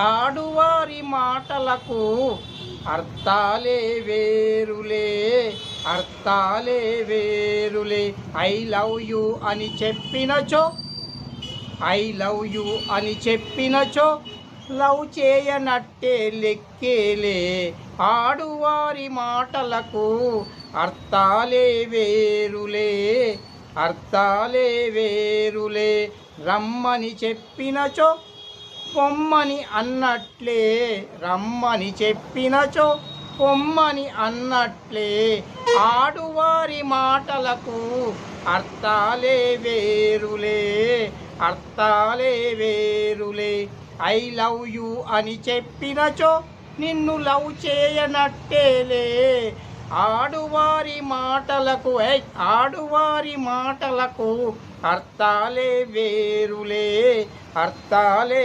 ఆడువారి మాటలకు అర్థాలే వేరులే, అర్థాలే వేరులే. I love you అని చెప్పినచో, I love you అని చెప్పినచో లవ్ చేయనట్టే లెక్కేలే. ఆడువారి మాటలకు అర్థాలే వేరులే, అర్థాలే వేరులే. రమ్మని చెప్పినచో పొమ్మని అన్నట్లే, రమ్మని చెప్పినచో పొమ్మని అన్నట్లే. ఆడువారి మాటలకు అర్థాలే వేరులే, అర్థాలే వేరులే. ఐ లవ్ యూ అని చెప్పినచో నిన్ను లవ్ చేయనట్టేలే. ఆడువారి మాటలకు ఆడువారి మాటలకు అర్థాలే వేరులే, అర్థాలే